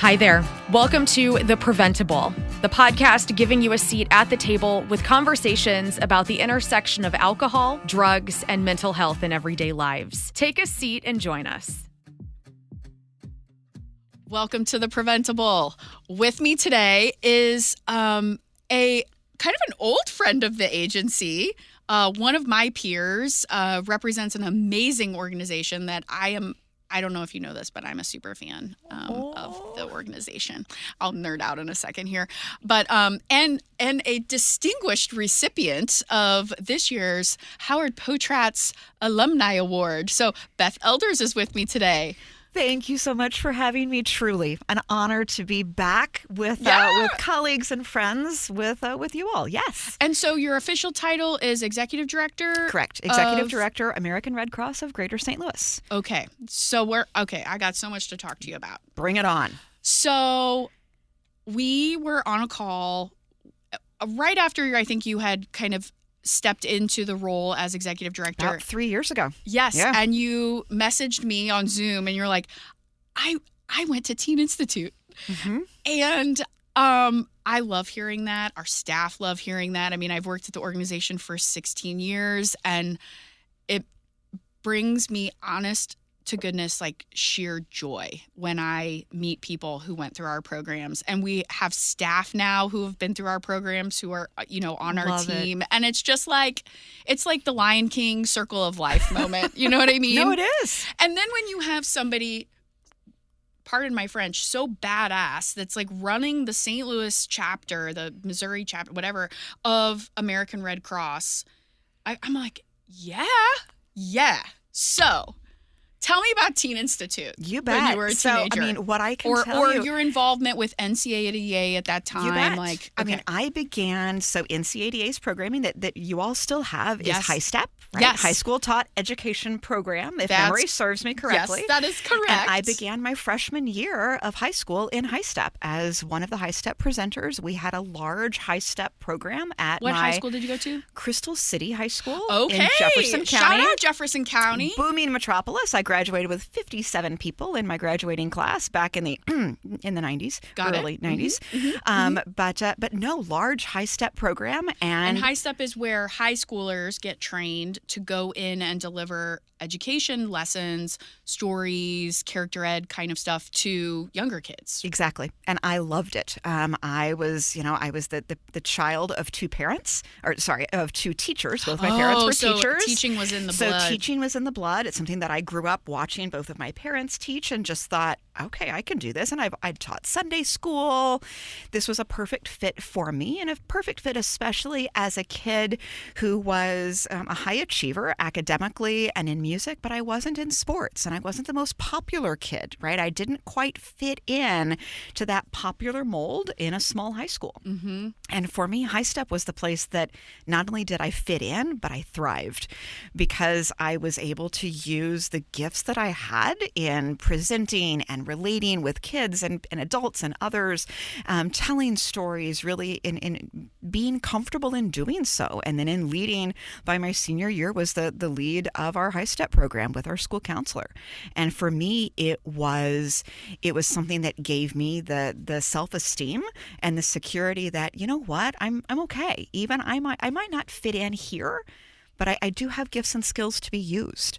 Hi there. Welcome to The PrevenTable, the podcast giving you a seat at the table with conversations about the intersection of alcohol, drugs, and mental health in everyday lives. Take a seat and join us. Welcome to The PrevenTable. With me today is a kind of an old friend of the agency. One of my peers represents an amazing organization that I don't know if you know this, but I'm a super fan of the organization. I'll nerd out in a second here. But and a distinguished recipient of this year's Howard Potratz Alumni Award. So Beth Elders is with me today. Thank you so much for having me. Truly an honor to be back with colleagues and friends with you all. Yes. And so your official title is Executive Director? Correct. Executive Director, American Red Cross of Greater St. Louis. Okay. So I got so much to talk to you about. Bring it on. So we were on a call right after I think you had kind of stepped into the role as executive director. About 3 years ago. Yes. Yeah. And you messaged me on Zoom and you're like, I went to Teen Institute. Mm-hmm. And I love hearing that. Our staff love hearing that. I mean, I've worked at the organization for 16 years and it brings me honest to goodness, like sheer joy when I meet people who went through our programs. And we have staff now who have been through our programs who are, on our team. And it's just like, it's like the Lion King circle of life moment. You know what I mean? No, it is. And then when you have somebody, pardon my French, so badass that's like running the St. Louis chapter, the Missouri chapter, whatever, of American Red Cross, I'm like, yeah. So tell me about Teen Institute. You bet. When you were a teenager. So, I mean, what I can tell you. Or your involvement with NCADA at that time. You bet. Like, I mean, I began, so NCADA's programming that you all still have is Yes. High Step, right? Yes. High School Taught Education Program, if memory serves me correctly. Yes, that is correct. And I began my freshman year of high school in High Step as one of the High Step presenters. We had a large High Step program at What high school did you go to? Crystal City High School Okay. in Jefferson County. Shout out Jefferson County. Booming metropolis. I graduated with 57 people in my graduating class back in the 90s, early 90s. But no, large High Step program. And High Step is where high schoolers get trained to go in and deliver education lessons, stories, character ed kind of stuff to younger kids. Exactly. And I loved it. I was the child of two teachers. Both my parents were teachers. Teaching was in the blood. So teaching was in the blood. It's something that I grew up watching both of my parents teach and just thought, okay, I can do this. And I'd taught Sunday school. This was a perfect fit for me, and a perfect fit especially as a kid who was a high achiever academically and in music, but I wasn't in sports and I wasn't the most popular kid, right? I didn't quite fit in to that popular mold in a small high school. Mm-hmm. And for me, High Step was the place that not only did I fit in, but I thrived because I was able to use the gifts that I had in presenting and relating with kids and adults and others, telling stories, really in being comfortable in doing so. And then in leading, by my senior year, was the lead of our High Step program with our school counselor. And for me, it was something that gave me the self-esteem and the security that, you know what, I'm okay. Even I might not fit in here, but I do have gifts and skills to be used.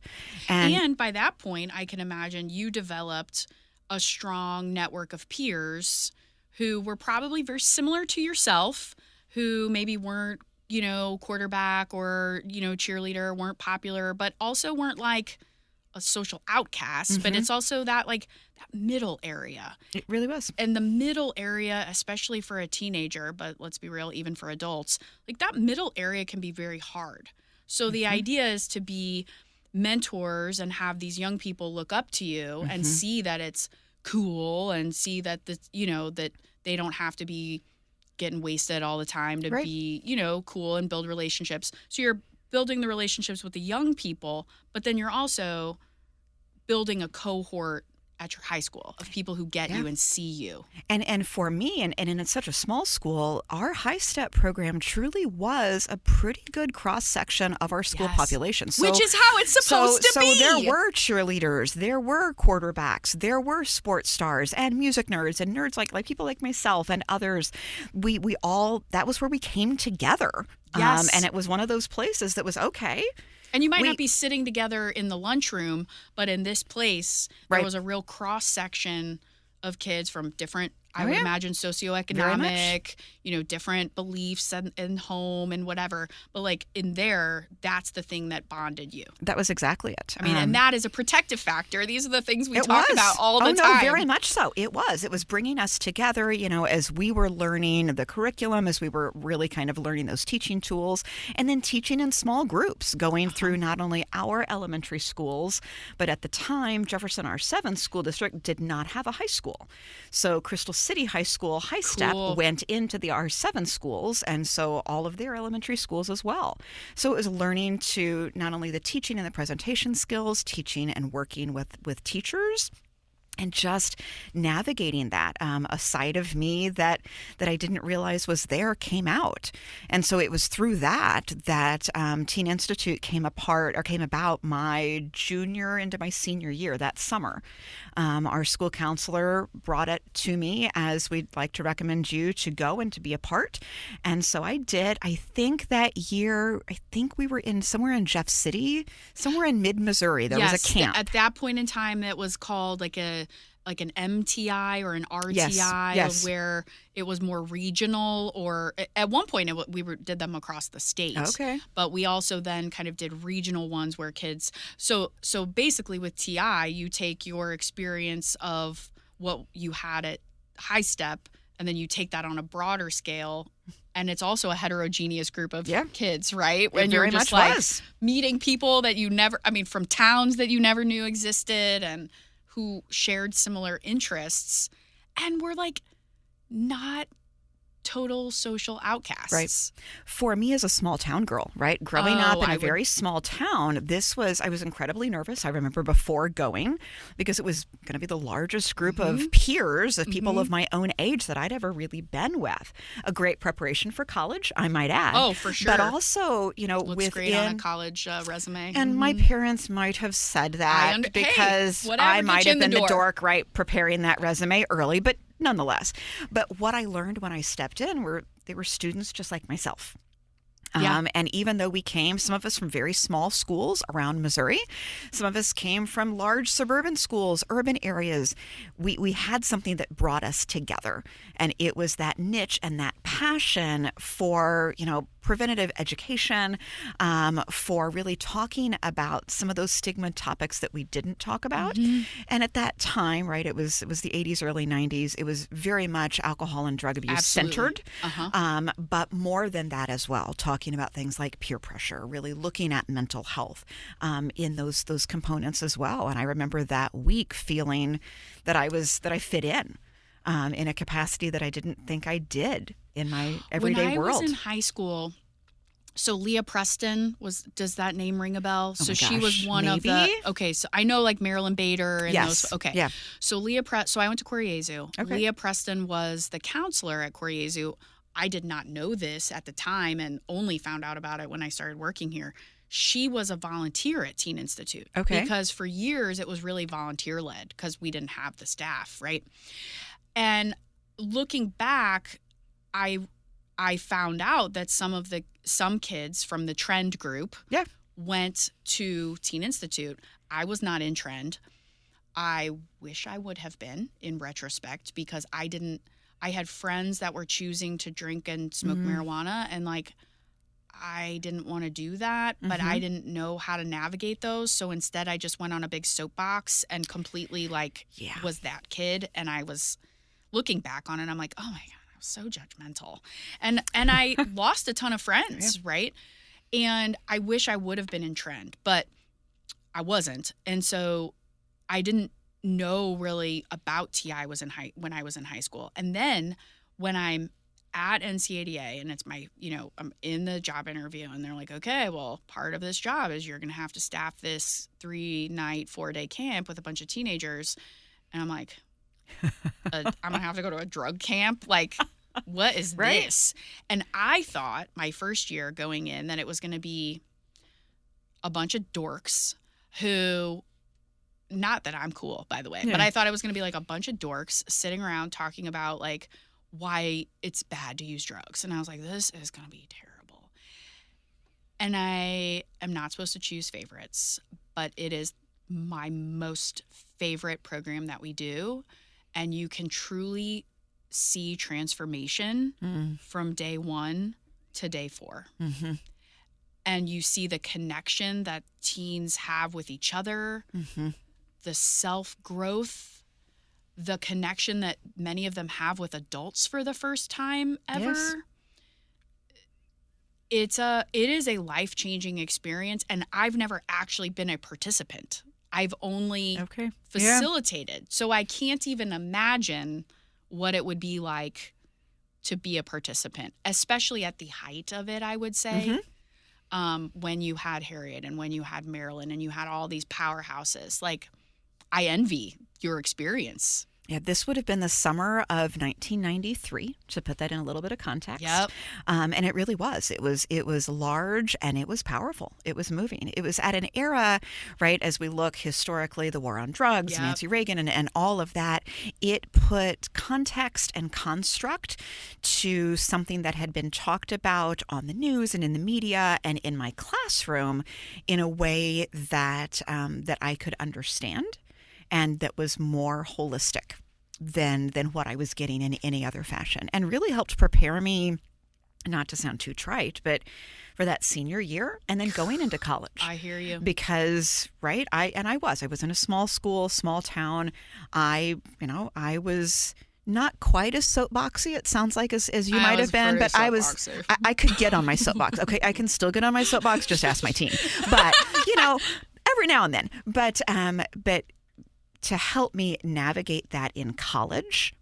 And by that point, I can imagine you developed a strong network of peers who were probably very similar to yourself, who maybe weren't, quarterback or, cheerleader, weren't popular, but also weren't like a social outcast. Mm-hmm. But it's also that middle area. It really was. And the middle area, especially for a teenager, but let's be real, even for adults, like that middle area can be very hard. So the idea is to be mentors and have these young people look up to you and see that it's cool and see that that they don't have to be getting wasted all the time to be, cool and build relationships. So you're building the relationships with the young people, but then you're also building a cohort at your high school, of people who get you and see you. And for me, and in such a small school, our high step program truly was a pretty good cross section of our school population. So, which is how it's supposed to be. So there were cheerleaders, there were quarterbacks, there were sports stars and music nerds and nerds like people like myself and others. We all, that was where we came together. Yes. And it was one of those places that was okay. And you might not be sitting together in the lunchroom, but in this place, there was a real cross-section of kids from different, I would imagine, socioeconomic, different beliefs and home and whatever. But like in there, that's the thing that bonded you. That was exactly it. I mean, and that is a protective factor. These are the things we talk was. about all the time. No, very much so. It was bringing us together, as we were learning the curriculum, as we were really kind of learning those teaching tools, and then teaching in small groups, going through not only our elementary schools, but at the time, Jefferson R7 School District did not have a high school. So Crystal City High School High Step went into the R7 schools, and so all of their elementary schools as well. So it was learning to not only the teaching and the presentation skills, teaching and working with teachers, and just navigating that. A side of me that I didn't realize was there came out. And so it was through that Teen Institute came about my junior into my senior year that summer. Our school counselor brought it to me as we'd like to recommend you to go and to be a part. And so I did. I think that year, we were somewhere in Jeff City, somewhere in mid-Missouri. There was a camp. At that point in time, it was called like an MTI or an RTI, where it was more regional, or at one point we did them across the state. Okay. But we also then kind of did regional ones where kids, so basically with TI, you take your experience of what you had at High Step, and then you take that on a broader scale. And it's also a heterogeneous group of kids, right? When you're just meeting people that from towns that you never knew existed and who shared similar interests, and were like not total social outcasts. Right. For me as a small town girl, right? Growing up in a very small town, I was incredibly nervous. I remember before going, because it was going to be the largest group of peers, of people of my own age that I'd ever really been with. A great preparation for college, I might add. Oh, for sure. But also, looks great on a college resume. And my parents might have said that because I might have been the dork, right, preparing that resume early, but nonetheless. But what I learned when I stepped in they were students just like myself. And even though we came, some of us from very small schools around Missouri, some of us came from large suburban schools, urban areas, we had something that brought us together. And it was that niche and that passion for, preventative education, for really talking about some of those stigma topics that we didn't talk about. And at that time, right, it was the 80s, early 90s. It was very much alcohol and drug abuse centered, but more than that as well, talking about things like peer pressure, really looking at mental health in those components as well. And I remember that week feeling that I fit in a capacity that I didn't think I did in my everyday world. When I was in high school, so Leah Preston does that name ring a bell? So she was one of the, so I know like Marilyn Bader and those. Okay. Yeah. So so I went to Coriezu. Okay. Leah Preston was the counselor at Coriezu. I did not know this at the time and only found out about it when I started working here. She was a volunteer at Teen Institute. Okay. Because for years it was really volunteer-led because we didn't have the staff, right? And looking back, I found out that some kids from the Trend group went to Teen Institute. I was not in Trend. I wish I would have been in retrospect because I had friends that were choosing to drink and smoke marijuana, and I didn't want to do that, but I didn't know how to navigate those. So instead I just went on a big soapbox and completely was that kid. And I was looking back on it, I'm like, oh my God, I was so judgmental. And I lost a ton of friends, right? And I wish I would have been in Trend, but I wasn't. And so I didn't know really about TI when I was in high school. And then when I'm at NCADA and it's my, I'm in the job interview and they're like, okay, well, part of this job is you're going to have to staff this 3-night, 4-day camp with a bunch of teenagers. And I'm like, I'm going to have to go to a drug camp? Like, what is this? And I thought my first year going in that it was going to be a bunch of dorks who, not that I'm cool, by the way, but I thought it was going to be like a bunch of dorks sitting around talking about like why it's bad to use drugs. And I was like, this is going to be terrible. And I am not supposed to choose favorites, but it is my most favorite program that we do. And you can truly see transformation from day 1 to day 4. Mm-hmm. And you see the connection that teens have with each other, the self-growth, the connection that many of them have with adults for the first time ever. Yes. It is a life-changing experience, and I've never actually been a participant. I've only facilitated. Yeah. So I can't even imagine what it would be like to be a participant, especially at the height of it, I would say. When you had Harriet and when you had Marilyn and you had all these powerhouses. Like, I envy your experience. Yeah, this would have been the summer of 1993, to put that in a little bit of context. Yep. And it really was. It was large and it was powerful. It was moving. It was at an era, right, as we look historically, the war on drugs, Nancy Reagan, and all of that, it put context and construct to something that had been talked about on the news and in the media and in my classroom in a way that that I could understand, and that was more holistic than what I was getting in any other fashion, and really helped prepare me, not to sound too trite, but for that senior year and then going into college. I hear you. Because, right, I was in a small school, small town. I was not quite as soapboxy, it sounds like, as you might have been, but I could get on my soapbox. Okay, I can still get on my soapbox, just ask my team. But, every now and then. But to help me navigate that in college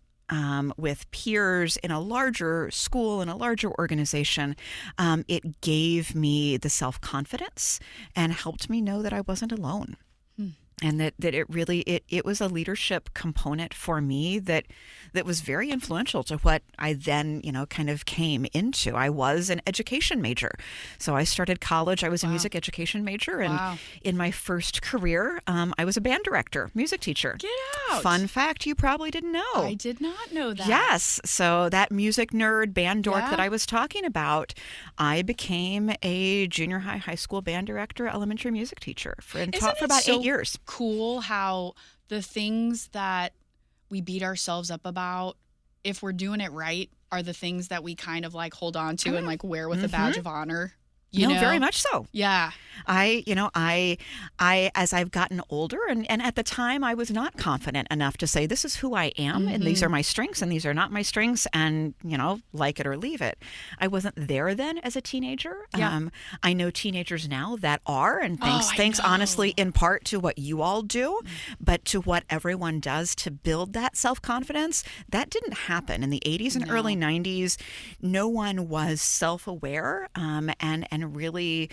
with peers in a larger school, in a larger organization, it gave me the self-confidence and helped me know that I wasn't alone. And that it really, it was a leadership component for me that was very influential to what I then, kind of came into. I was an education major. So I started college. I was a music education major. And in my first career, I was a band director, music teacher. Get out. Fun fact you probably didn't know. I did not know that. Yes. So that music nerd band dork that I was talking about, I became a junior high school band director, elementary music teacher and taught for about 8 years. Cool how the things that we beat ourselves up about, if we're doing it right, are the things that we kind of like hold on to and like wear with a badge of honor. You know? Very much so. Yeah. I as I've gotten older, and at the time I was not confident enough to say, this is who I am, and these are my strengths, and these are not my strengths, and, like it or leave it. I wasn't there then as a teenager. Yeah. I know teenagers now that are, and thanks honestly in part to what you all do, but to what everyone does to build that self-confidence. That didn't happen in the 80s and early 90s. No one was self-aware and really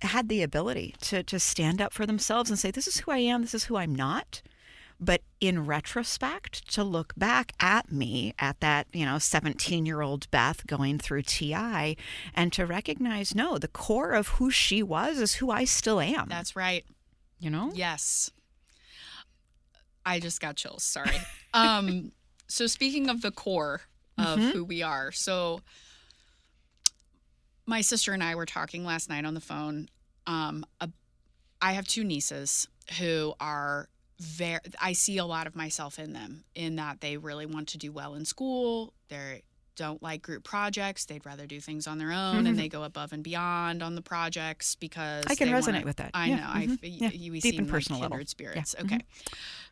had the ability to stand up for themselves and say, this is who I am, this is who I'm not. But in retrospect, to look back at me, at that, 17-year-old Beth going through TI, and to recognize, no, the core of who she was is who I still am. That's right. Yes. I just got chills. Sorry. So speaking of the core of who we are, so my sister and I were talking last night on the phone. I have 2 nieces who are I see a lot of myself in them, in that they really want to do well in school. They don't like group projects. They'd rather do things on their own, and they go above and beyond on the projects because I can resonate with that. I know. We deep seem and personal like kindred level. spirits. Yeah. Okay.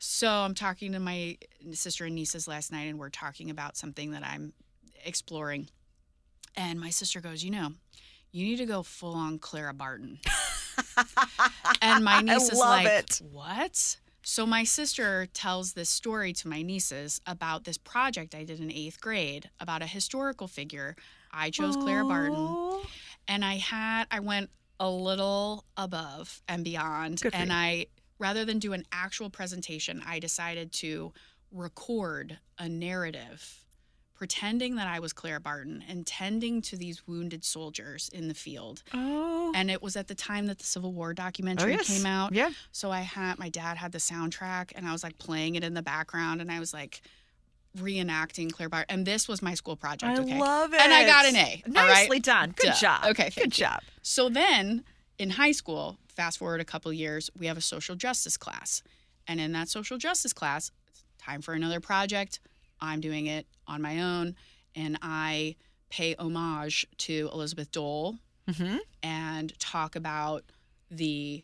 So I'm talking to my sister and nieces last night, and we're talking about something that I'm exploring. And my sister goes, you need to go full on Clara Barton. And my niece is like, what? So my sister tells this story to my nieces about this project I did in 8th grade about a historical figure. I chose Clara Barton. And I went a little above and beyond. And I rather than do an actual presentation, I decided to record a narrative pretending that I was Clara Barton and tending to these wounded soldiers in the field. Oh. And it was at the time that the Civil War documentary came out. Yeah. So my dad had the soundtrack, and I was like playing it in the background, and I was like reenacting Clara Barton. And this was my school project. I love it. And I got an A. Nicely done. Good job. Okay. Good job. So then in high school, fast forward a couple years, we have a social justice class. And in that social justice class, it's time for another project. I'm doing it on my own, and I pay homage to Elizabeth Dole and talk about the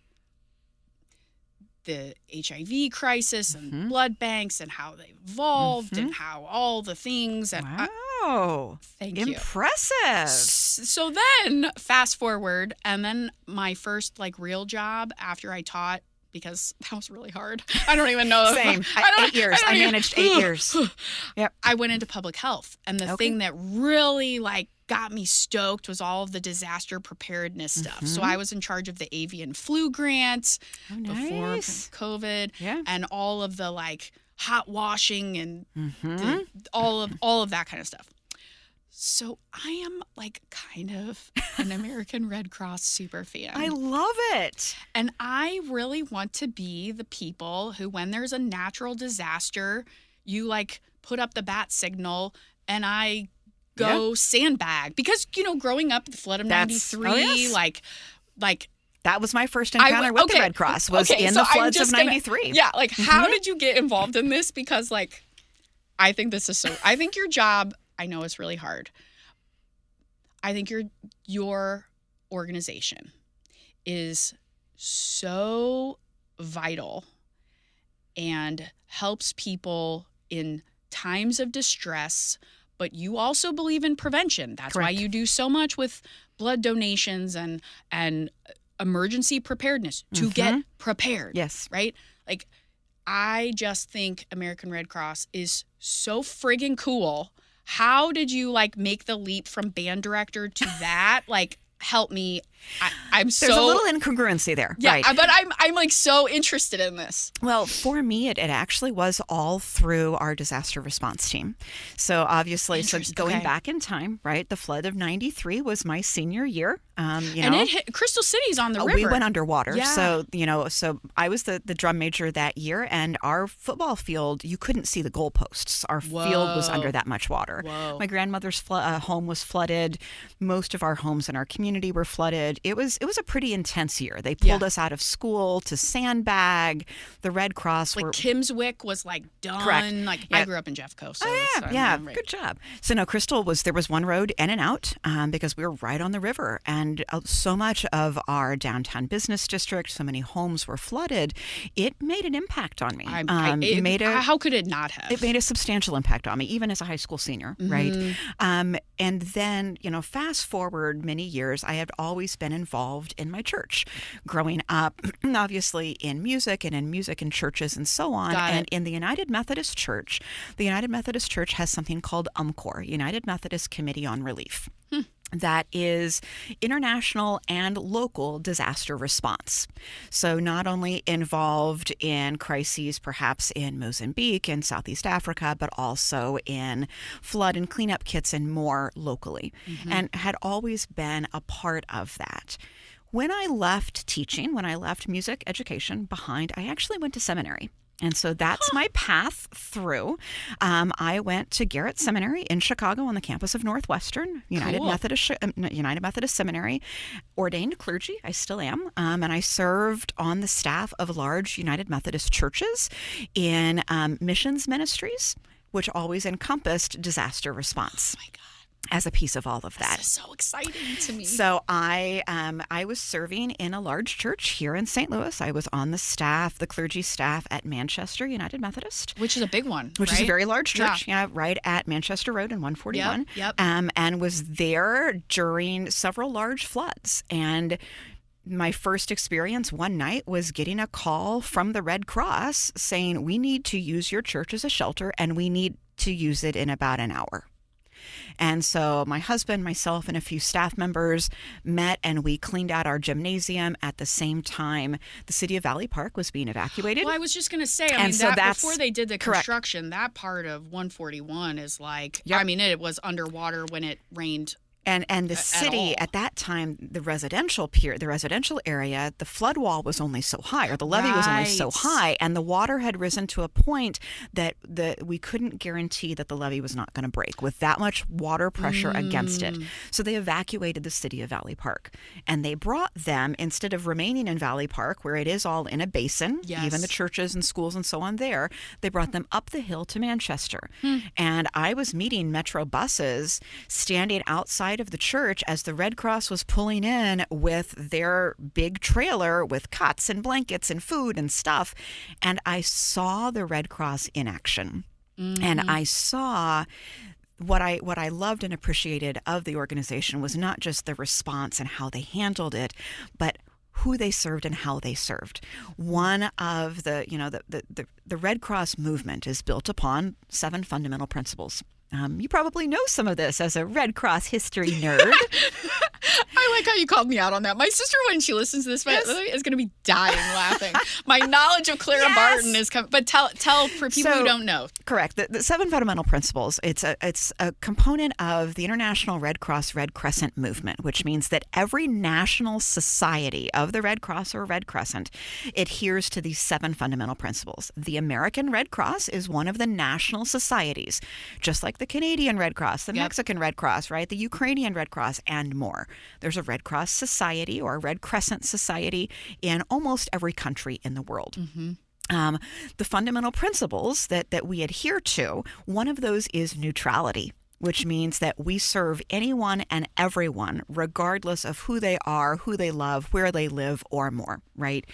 HIV crisis and blood banks and how they evolved and how all the things. And wow. Thank you. Impressive. So then fast forward, and then my first like real job after I taught, because that was really hard. I don't even know. Same. 8 years. I managed 8 years. Yep. I went into public health. And the thing that really like got me stoked was all of the disaster preparedness stuff. So I was in charge of the avian flu grants before COVID and all of the like hot washing and all of that kind of stuff. So I am like kind of an American Red Cross super fan. I love it. And I really want to be the people who, when there's a natural disaster, you like put up the bat signal and I go sandbag. Because, you know, growing up, the flood of 93, like that was my first encounter with the Red Cross was in the floods of 93. Yeah. Like, how did you get involved in this? Because like, I think your job, I know it's really hard. I think your organization is so vital and helps people in times of distress, but you also believe in prevention. That's why you do so much with blood donations and emergency preparedness to get prepared. Yes. Right? Like, I just think American Red Cross is so friggin' cool. How did you like make the leap from band director to that? Like, help me. There's a little incongruency there. Yeah, right. But I'm like so interested in this. Well, for me, it actually was all through our disaster response team. So obviously, going back in time, right? The flood of 93 was my senior year. And it hit Crystal City's on the river. We went underwater. Yeah. So I was the drum major that year, and our football field, you couldn't see the goalposts. Our field was under that much water. Whoa. My grandmother's home was flooded. Most of our homes in our community were flooded. It was a pretty intense year. They pulled us out of school to sandbag. The Red Cross Kimmswick was like done. Correct. Like I grew up in Jeffco. So right. Good job. So no, Crystal there was one road in and out because we were right on the river, and so much of our downtown business district, so many homes were flooded. It made an impact on me. How could it not have? It made a substantial impact on me, even as a high school senior, right? And then, fast forward many years, I had always been involved in my church, growing up, obviously in music and churches and so on. And in the United Methodist Church has something called UMCOR, United Methodist Committee on Relief. That is international and local disaster response. So not only involved in crises perhaps in Mozambique and Southeast Africa, but also in flood and cleanup kits and more locally, and had always been a part of that. When I left teaching, when I left music education behind, I actually went to seminary. And so that's my path through. I went to Garrett Seminary in Chicago on the campus of Northwestern, United Methodist Seminary, ordained clergy. I still am. And I served on the staff of large United Methodist churches in missions ministries, which always encompassed disaster response. Oh my God. As a piece of all of that. This is so exciting to me. So I was serving in a large church here in St. Louis. I was on the clergy staff at Manchester United Methodist. Which is a big one, Which is a very large church, right at Manchester Road and 141. Yep. And was there during several large floods. And my first experience one night was getting a call from the Red Cross saying, we need to use your church as a shelter and we need to use it in about an hour. And so my husband, myself, and a few staff members met, and we cleaned out our gymnasium at the same time the city of Valley Park was being evacuated. Well, I was just going to say, before they did the construction, that part of 141 is like, Yep. I mean, it was underwater when it rained. And the city at that time, the residential area, the flood wall was only so high, or the levee was only so high, and the water had risen to a point that we couldn't guarantee that the levee was not going to break with that much water pressure against it. So they evacuated the city of Valley Park, and they brought them, instead of remaining in Valley Park where it is all in a basin, even the churches and schools and so on there, they brought them up the hill to Manchester. And I was meeting Metro buses standing outside of the church as the Red Cross was pulling in with their big trailer with cots and blankets and food and stuff. And I saw the Red Cross in action. And I saw what I loved and appreciated of the organization was not just the response and how they handled it, but who they served and how they served. One of the Red Cross movement is built upon 7 fundamental principles. You probably know some of this as a Red Cross history nerd. I like how you called me out on that. My sister, when she listens to this, is going to be dying laughing. My knowledge of Clara Barton is coming. But tell for people who don't know. Correct. The 7 fundamental principles. It's a component of the International Red Cross Red Crescent movement, which means that every national society of the Red Cross or Red Crescent adheres to these 7 fundamental principles. The American Red Cross is one of the national societies, just like the Canadian Red Cross, the Mexican Red Cross, right? The Ukrainian Red Cross, and more. There's a Red Cross Society or a Red Crescent Society in almost every country in the world. The fundamental principles that we adhere to, one of those is neutrality, which means that we serve anyone and everyone, regardless of who they are, who they love, where they live, or more, right?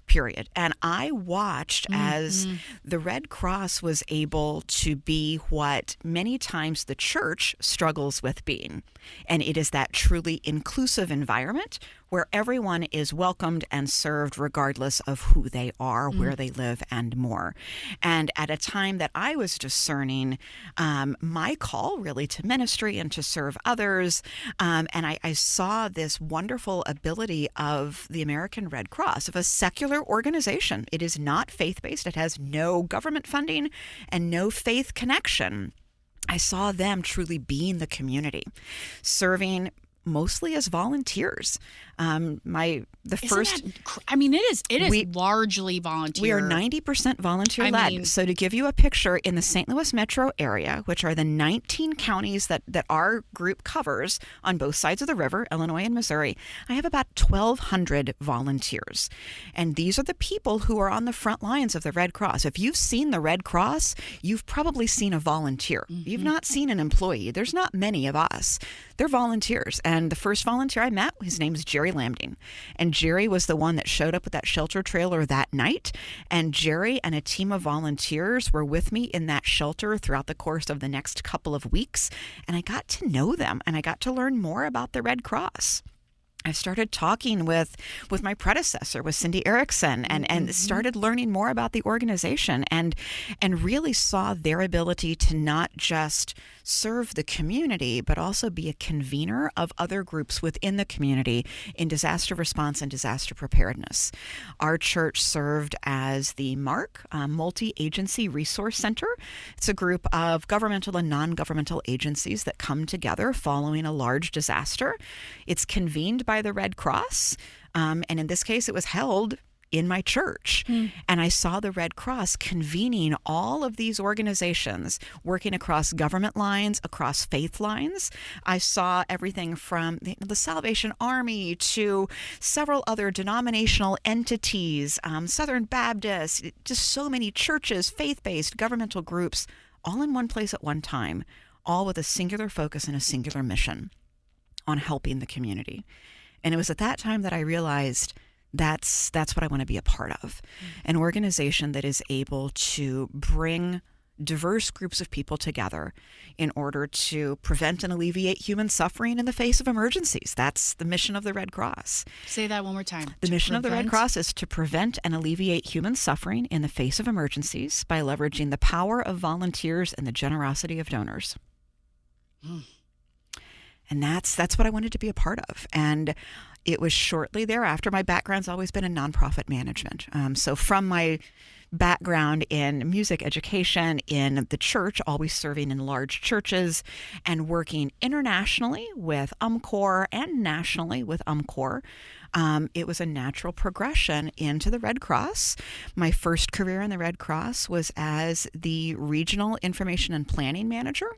Period. And I watched as the Red Cross was able to be what many times the church struggles with being. And it is that truly inclusive environment where everyone is welcomed and served regardless of who they are, where they live, and more. And at a time that I was discerning my call really to ministry and to serve others, and I saw this wonderful ability of the American Red Cross, of a secular organization. It is not faith-based. It has no government funding and no faith connection. I saw them truly being the community, serving mostly as volunteers. It is largely volunteer. We are 90% volunteer-led. So to give you a picture, in the St. Louis metro area, which are the 19 counties that our group covers on both sides of the river, Illinois and Missouri, I have about 1,200 volunteers. And these are the people who are on the front lines of the Red Cross. If you've seen the Red Cross, you've probably seen a volunteer. You've not seen an employee. There's not many of us. They're volunteers. And the first volunteer I met, his name's Jerry Lambding. And Jerry was the one that showed up with that shelter trailer that night. And Jerry and a team of volunteers were with me in that shelter throughout the course of the next couple of weeks. And I got to know them, and I got to learn more about the Red Cross. I started talking with my predecessor, with Cindy Erickson, and started learning more about the organization and really saw their ability to not just serve the community, but also be a convener of other groups within the community in disaster response and disaster preparedness. Our church served as the MARC, Multi-Agency Resource Center. It's a group of governmental and non-governmental agencies that come together following a large disaster. It's convened by the Red Cross, and in this case, it was held in my church. And I saw the Red Cross convening all of these organizations, working across government lines, across faith lines. I saw everything from the Salvation Army to several other denominational entities, Southern Baptist, just so many churches, faith-based, governmental groups, all in one place at one time, all with a singular focus and a singular mission on helping the community. And it was at that time that I realized that's what I want to be a part of. An organization that is able to bring diverse groups of people together in order to prevent and alleviate human suffering in the face of emergencies. That's the mission of the Red Cross. Say that one more time. The mission of the Red Cross is to prevent and alleviate human suffering in the face of emergencies by leveraging the power of volunteers and the generosity of donors. And that's what I wanted to be a part of. And it was shortly thereafter. My background's always been in nonprofit management. So from my background in music education in the church, always serving in large churches and working internationally with UMCOR and nationally with UMCOR, it was a natural progression into the Red Cross. My first career in the Red Cross was as the Regional Information and Planning Manager.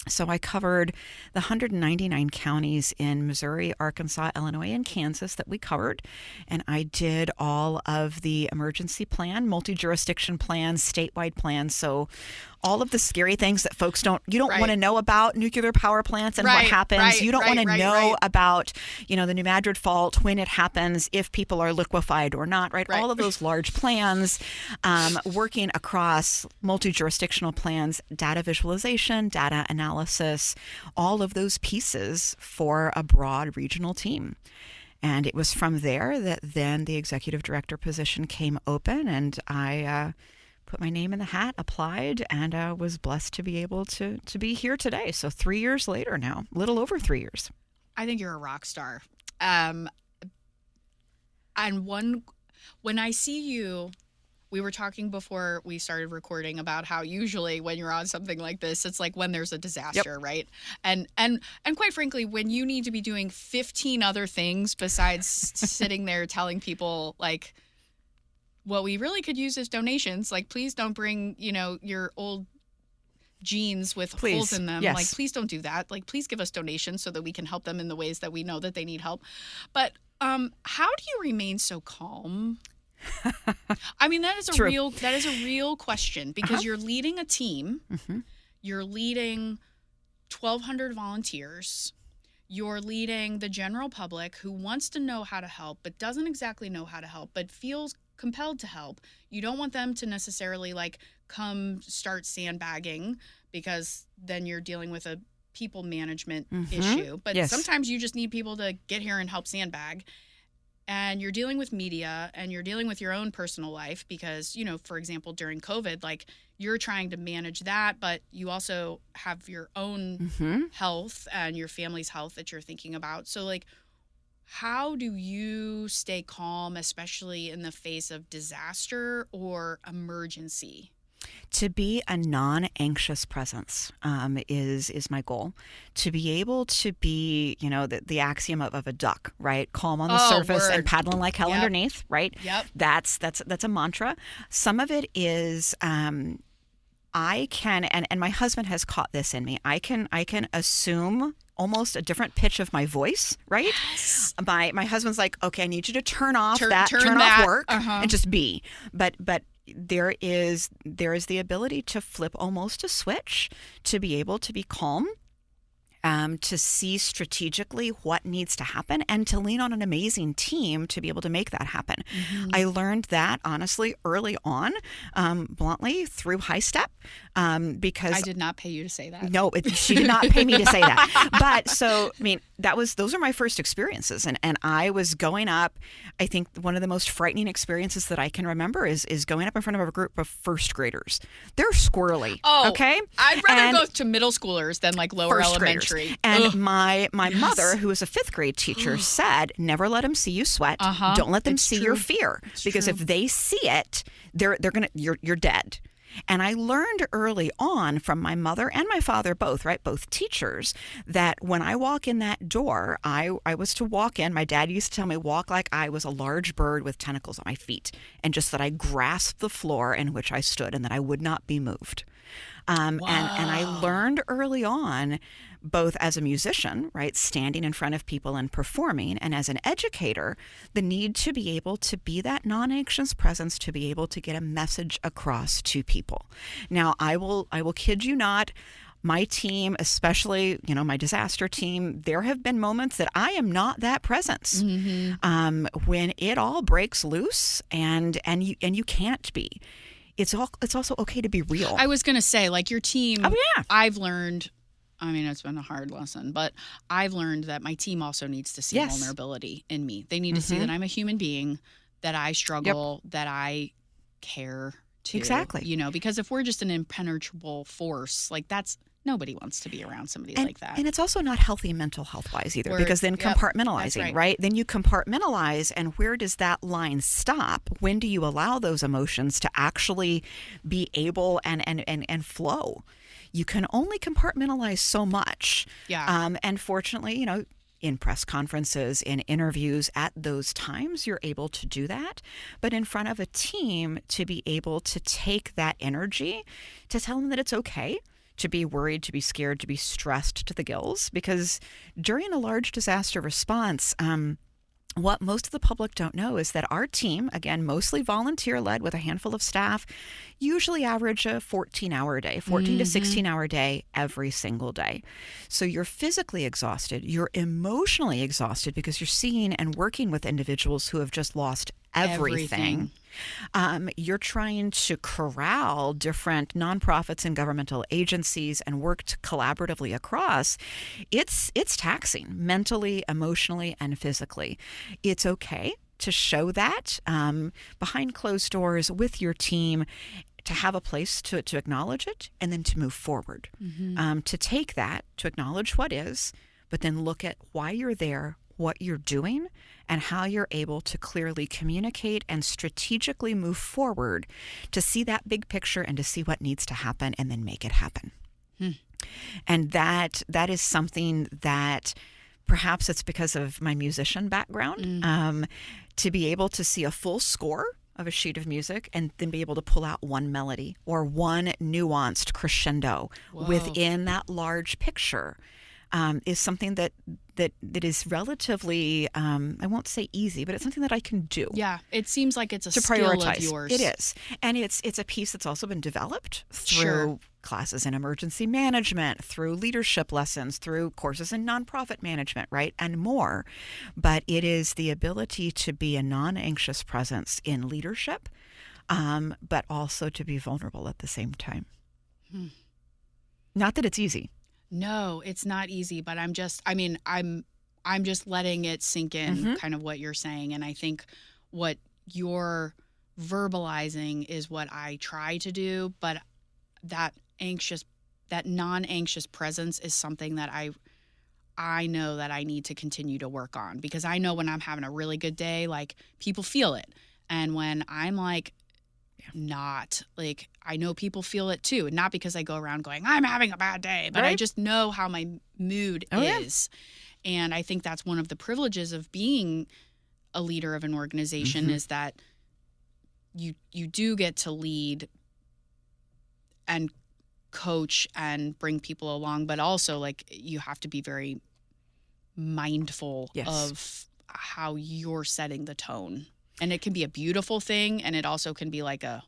So I covered the 199 counties in Missouri, Arkansas, Illinois, and Kansas that we covered. And I did all of the emergency plan, multi-jurisdiction plans, statewide plans. So all of the scary things that folks don't want to know about nuclear power plants and what happens. You don't want to know about, the New Madrid fault, when it happens, if people are liquefied or not, right? All of those large plans, working across multi-jurisdictional plans, data visualization, data analysis, all of those pieces for a broad regional team. And it was from there that then the executive director position came open, and I put my name in the hat, applied, and was blessed to be able to be here today. So 3 years later now, a little over 3 years. I think you're a rock star. And when I see you, we were talking before we started recording about how usually when you're on something like this, it's like when there's a disaster, right? And quite frankly, when you need to be doing 15 other things besides sitting there telling people like, what we really could use is donations. Like, please don't bring, your old jeans with holes in them. Yes. Like, please don't do that. Like, please give us donations so that we can help them in the ways that we know that they need help. But how do you remain so calm? I mean, that is a real question, because you're leading a team. Mm-hmm. You're leading 1,200 volunteers. You're leading the general public who wants to know how to help, but doesn't exactly know how to help, but feels compelled to help. You don't want them to necessarily come start sandbagging, because then you're dealing with a people management issue. But sometimes you just need people to get here and help sandbag. And you're dealing with media, and you're dealing with your own personal life because, for example, during COVID, you're trying to manage that, but you also have your own health and your family's health that you're thinking about. So how do you stay calm, especially in the face of disaster or emergency? To be a non-anxious presence is my goal. To be able to be, the axiom of a duck, right? Calm on the surface and paddling like hell underneath, right? Yep. That's a mantra. Some of it is I can, and my husband has caught this in me. I can assume almost a different pitch of my voice, right? Yes. My husband's like, okay, I need you to turn off off work and just be. But there is the ability to flip almost a switch, to be able to be calm, to see strategically what needs to happen, and to lean on an amazing team to be able to make that happen. Mm-hmm. I learned that honestly early on, bluntly through High Step, because I did not pay you to say that. No, she did not pay me to say that. But so, I mean, those are my first experiences, and I was going up. I think one of the most frightening experiences that I can remember is going up in front of a group of first graders. They're squirrely. Oh, okay. I'd rather go to middle schoolers than lower elementary. And my mother, who was a fifth grade teacher, said, never let them see you sweat. Don't let them see your fear, because if they see it, you're dead. And I learned early on from my mother and my father both, right, both teachers, that when I walk in that door, I was to walk in. My dad used to tell me, walk like I was a large bird with tentacles on my feet, and just that I grasped the floor in which I stood and that I would not be moved. And I learned early on, both as a musician, right, standing in front of people and performing, and as an educator, the need to be able to be that non-anxious presence, to be able to get a message across to people. Now, I will kid you not, my team, especially, my disaster team, there have been moments that I am not that presence, when it all breaks loose and you can't be. It's also okay to be real. I was going to say, your team, oh, yeah. I've learned, it's been a hard lesson, but I've learned that my team also needs to see vulnerability in me. They need to see that I'm a human being, that I struggle, that I care too. Exactly. Because if we're just an impenetrable force, that's Nobody wants to be around somebody like that. And it's also not healthy mental health wise either, because then compartmentalizing, right? Then you compartmentalize, and where does that line stop? When do you allow those emotions to actually be able and flow? You can only compartmentalize so much. Yeah. And fortunately, in press conferences, in interviews, at those times, you're able to do that. But in front of a team, to be able to take that energy, to tell them that it's okay to be worried, to be scared, to be stressed to the gills, because during a large disaster response, what most of the public don't know is that our team, again, mostly volunteer-led with a handful of staff, usually average a 14-hour day, 14 to 16-hour day every single day. So you're physically exhausted. You're emotionally exhausted because you're seeing and working with individuals who have just lost everything. You're trying to corral different nonprofits and governmental agencies and work collaboratively across. It's taxing mentally, emotionally, and physically. It's okay to show that behind closed doors with your team, to have a place to acknowledge it, and then to move forward. To take that, to acknowledge what is, but then look at why you're there, what you're doing, and how you're able to clearly communicate and strategically move forward to see that big picture and to see what needs to happen and then make it happen. And that is something that perhaps it's because of my musician background, to be able to see a full score of a sheet of music and then be able to pull out one melody or one nuanced crescendo within that large picture. Is something that is relatively, I won't say easy, but it's something that I can do. Yeah, it seems like it's a to skill prioritize. Of yours. It is. And it's a piece that's also been developed through classes in emergency management, through leadership lessons, through courses in nonprofit management, right, and more. But it is the ability to be a non-anxious presence in leadership, but also to be vulnerable at the same time. Not that it's easy. No, it's not easy, but I'm just letting it sink in, kind of what you're saying. And I think what you're verbalizing is what I try to do, but that non-anxious presence is something that I know that I need to continue to work on, because I know when I'm having a really good day, like, people feel it. And when I'm like, not, like, I know people feel it too. Not because I go around going, I'm having a bad day, but I just know how my mood is. Yeah. And I think that's one of the privileges of being a leader of an organization, is that you do get to lead and coach and bring people along, but also, like, you have to be very mindful of how you're setting the tone. And it can be a beautiful thing, and it also can be like a...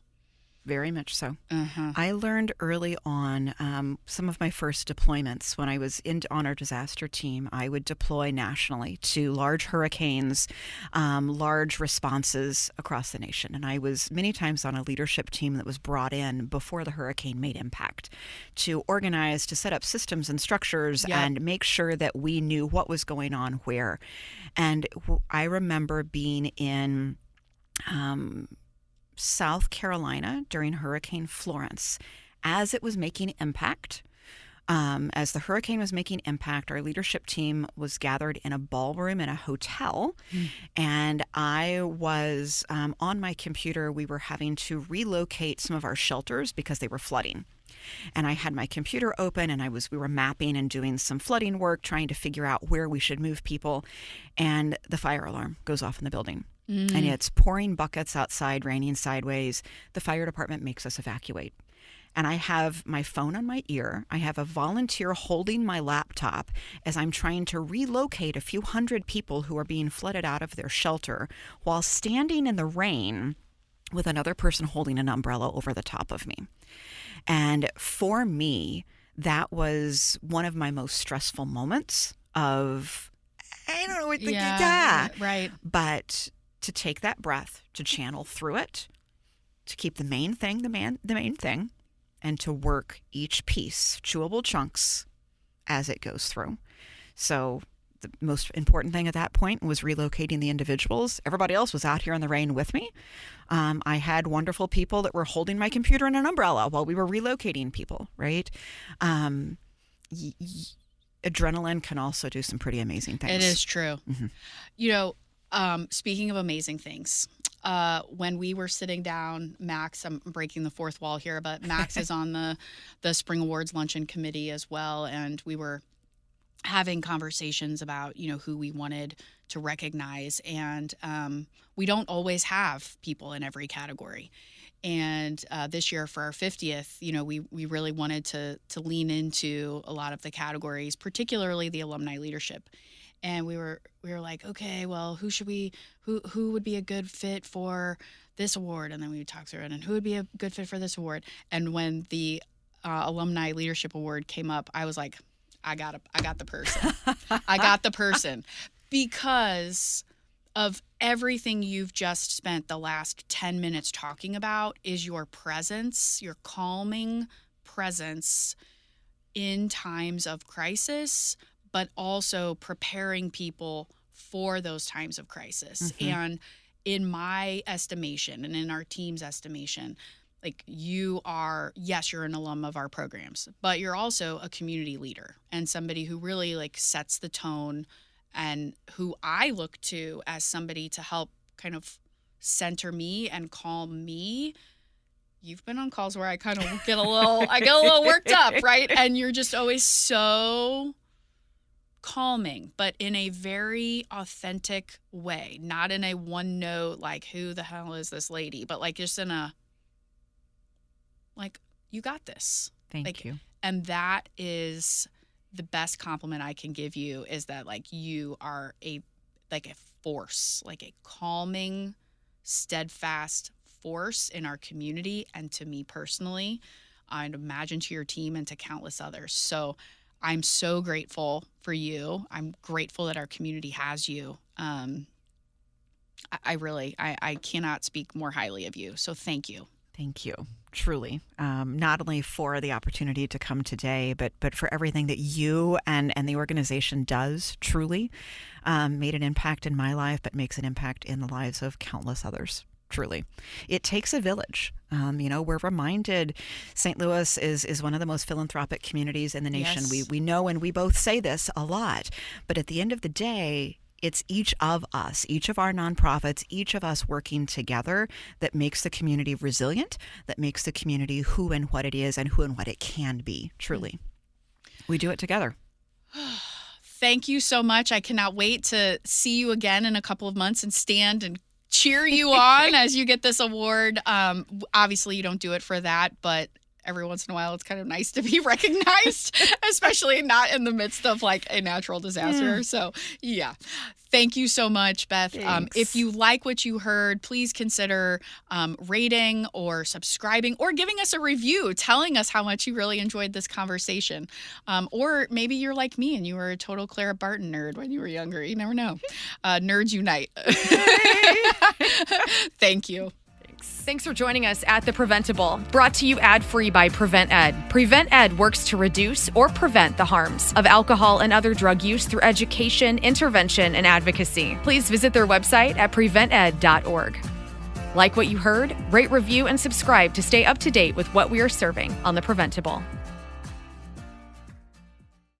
Very much so. I learned early on, some of my first deployments when I was on our disaster team, I would deploy nationally to large hurricanes, large responses across the nation. And I was many times on a leadership team that was brought in before the hurricane made impact to organize, to set up systems and structures and make sure that we knew what was going on where. And I remember being in South Carolina during Hurricane Florence. As it was making impact, as the hurricane was making impact, our leadership team was gathered in a ballroom in a hotel, and I was on my computer. We were having to relocate some of our shelters because they were flooding. And I had my computer open, and we were mapping and doing some flooding work, trying to figure out where we should move people. And the fire alarm goes off in the building. And it's pouring buckets outside, raining sideways. The fire department makes us evacuate. And I have my phone on my ear. I have a volunteer holding my laptop as I'm trying to relocate a few hundred people who are being flooded out of their shelter while standing in the rain with another person holding an umbrella over the top of me. And for me, that was one of my most stressful moments of, I don't know what the right. But to take that breath, to channel through it, to keep the main thing, the main thing, and to work each piece, chewable chunks, as it goes through. So the most important thing at that point was relocating the individuals. Everybody else was out here in the rain with me. I had wonderful people that were holding my computer and an umbrella while we were relocating people, right? adrenaline can also do some pretty amazing things. It is true. Speaking of amazing things, when we were sitting down, Max, I'm breaking the fourth wall here, but Max is on the Spring Awards Luncheon Committee as well, and we were having conversations about, who we wanted to recognize, and we don't always have people in every category. And this year for our 50th, we really wanted to lean into a lot of the categories, particularly the alumni leadership. And we were like, okay, well, who would be a good fit for this award? And then we would talk through it, and who would be a good fit for this award? And when the Alumni Leadership Award came up, I was like, I got the person. I got the person, because of everything you've just spent the last 10 minutes talking about is your presence, your calming presence in times of crisis, but also preparing people for those times of crisis. Mm-hmm. And in my estimation, and in our team's estimation, like, you're an alum of our programs, but you're also a community leader and somebody who really sets the tone, and who I look to as somebody to help kind of center me and calm me. You've been on calls where I kind of get a little worked up, right? And you're just always so calming, but in a very authentic way, not in a one note, who the hell is this lady? But just in a, you got this. Thank you. And that is the best compliment I can give you, is that you are a force, a calming, steadfast force in our community, and to me personally, I'd imagine to your team and to countless others. So I'm so grateful for you. I'm grateful that our community has you. I cannot speak more highly of you. So thank you. Thank you. Truly, not only for the opportunity to come today, but for everything that you and the organization does. Truly made an impact in my life, but makes an impact in the lives of countless others. Truly, it takes a village. We're reminded St. Louis is one of the most philanthropic communities in the nation. Yes. We know, and we both say this a lot, but at the end of the day, it's each of us, each of our nonprofits, each of us working together that makes the community resilient, that makes the community who and what it is, and who and what it can be. Truly, we do it together. Thank you so much. I cannot wait to see you again in a couple of months and stand and cheer you on as you get this award. Obviously, you don't do it for that, but every once in a while, it's kind of nice to be recognized, especially not in the midst of a natural disaster. So, yeah. Thank you so much, Beth. If you like what you heard, please consider rating or subscribing or giving us a review, telling us how much you really enjoyed this conversation. Or maybe you're like me and you were a total Clara Barton nerd when you were younger. You never know. Nerds unite. Thank you. Thanks for joining us at The PrevenTable, brought to you ad-free by Prevent+Ed. Prevent+Ed works to reduce or prevent the harms of alcohol and other drug use through education, intervention, and advocacy. Please visit their website at PreventEd.org. Like what you heard? Rate, review, and subscribe to stay up to date with what we are serving on The PrevenTable.